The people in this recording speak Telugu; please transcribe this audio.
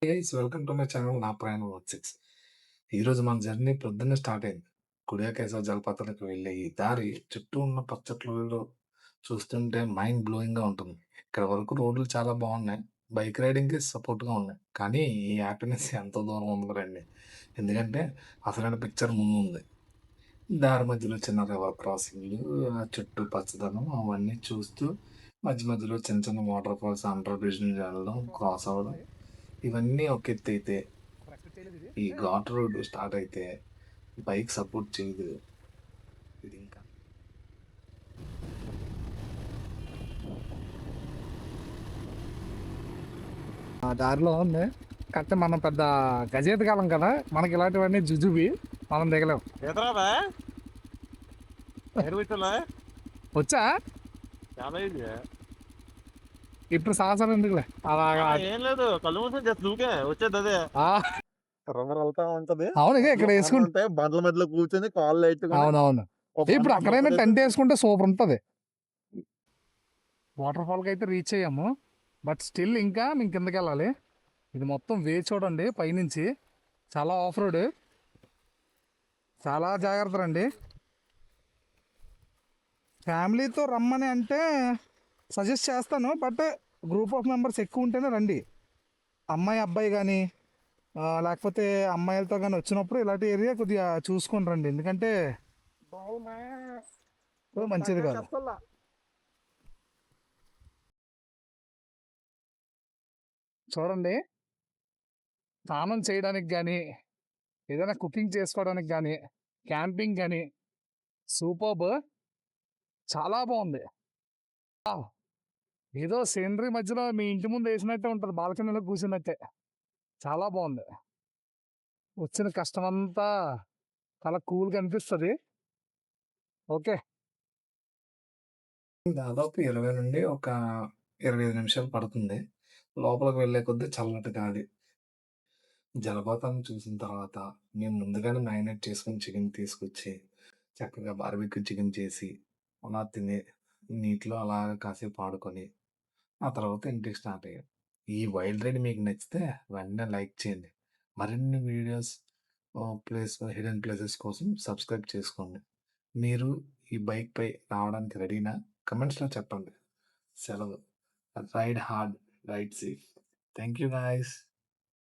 Guys welcome to my channel నా ప్రయాణం వర్క్ 6. ఈరోజు మన జర్నీ పొద్దున్నే స్టార్ట్ అయింది. కుడియాకేశవ జలపాతాలకు వెళ్ళే ఈ దారి చుట్టూ ఉన్న పచ్చట్లలో చూస్తుంటే మైండ్ బ్లోయింగ్‌గా ఉంటుంది. ఇక్కడ వరకు రోడ్లు చాలా బాగున్నాయి. బైక్ రైడింగ్‌కి సపోర్ట్‌గా ఉన్నాయి. కానీ ఈ హ్యాపీనెస్ ఎంతో దూరం ఉందిలేండి. ఎందుకంటే అసలైన పిక్చర్ ముందుంది. దారి మధ్యలో చిన్న రివర్ క్రాసింగ్‌లు, ఆ చుట్టూ పచ్చదనం అవన్నీ చూస్తూ మధ్య మధ్యలో చిన్న చిన్న వాటర్ ఫాల్స్ అండర్ బ్రిడ్జ్ నుంచి వెళ్ళడం, క్రాస్ అవ్వడం ఇవన్నీ ఒక ఎత్తైతే, ఈ ఘాట్ రోడ్ స్టార్ట్ అయితే బైక్ సపోర్ట్ చేయదు. ఇది ఇంకా ఆ దారిలో ఉంది. కాకపోతే మనం పెద్ద గజేత కాలం కదా, మనకి ఇలాంటివన్నీ జుజుబి, మనం దిగలేం. ఎదురాదా వచ్చా చాలా ఇది ఇప్పుడు సాహసం ఎందుకులే అలాగా. ఏం లేదు, కళ్ళు మూసుకొని జస్ట్ దూకే వచ్చేది అదే ఆ, రివర్ వెళ్తా ఉంటది. అవును, ఇక ఇక్కడ వేసుకుంటే బండ్ల మధ్యలో కూర్చొని కాళ్ళు లైట్గా అవునవును. ఇప్పుడు అక్కడైనా టెంట్ వేసుకుంటే సూపర్ ఉంటుంది. వాటర్ ఫాల్కి అయితే రీచ్ అయ్యాము, బట్ స్టిల్ ఇంకా మేము కిందకి వెళ్ళాలి. ఇది మొత్తం వే చూడండి పైనుంచి, చాలా ఆఫ్ రోడ్, చాలా జాగ్రత్త అండి. ఫ్యామిలీతో రమ్మని అంటే సజెస్ట్ చేస్తాను, బట్ గ్రూప్ ఆఫ్ మెంబర్స్ ఎక్కువ ఉంటేనే రండి. అమ్మాయి అబ్బాయి కానీ లేకపోతే అమ్మాయిలతో కానీ వచ్చినప్పుడు ఇలాంటి ఏరియా కొద్దిగా చూసుకొని రండి, ఎందుకంటే మంచిది కాదు. చూడండి, స్నానం చేయడానికి కానీ ఏదైనా కుకింగ్ చేసుకోవడానికి కానీ క్యాంపింగ్ కానీ సూపర్బ్, చాలా బాగుంది. ఏదో సీనరీ మధ్యలో మీ ఇంటి ముందు వేసినట్టే ఉంటుంది, బాల్కనీలో కూర్చున్నట్టే. చాలా బాగుంది. వచ్చిన కష్టమంతా చాలా కూల్గా అనిపిస్తుంది. ఓకే, దాదాపు 20 నుండి ఒక 25 నిమిషాలు పడుతుంది. లోపలికి వెళ్ళే కొద్దీ చల్లటి గాలి. జలపాతాన్ని చూసిన తర్వాత మేము ముందుగానే మ్యారినేట్ చేసుకొని చికెన్ తీసుకొచ్చి, చక్కగా బార్బిక్యూ చికెన్ చేసి, అలా తిని, నీటిలో అలాగా కాసేపు ఆడుకొని, ఆ తర్వాత ఇంటికి స్టార్ట్ అయ్యాం. ఈ వైల్డ్ రైడ్ మీకు నచ్చితే వెంటనే లైక్ చేయండి. మరిన్ని వీడియోస్ హిడెన్ ప్లేసెస్ కోసం సబ్స్క్రైబ్ చేసుకోండి. మీరు ఈ బైక్‌పై రావడానికి రెడీనా? కమెంట్స్‌లో చెప్పండి. సెలవు. Ride hard, ride safe. Thank you guys.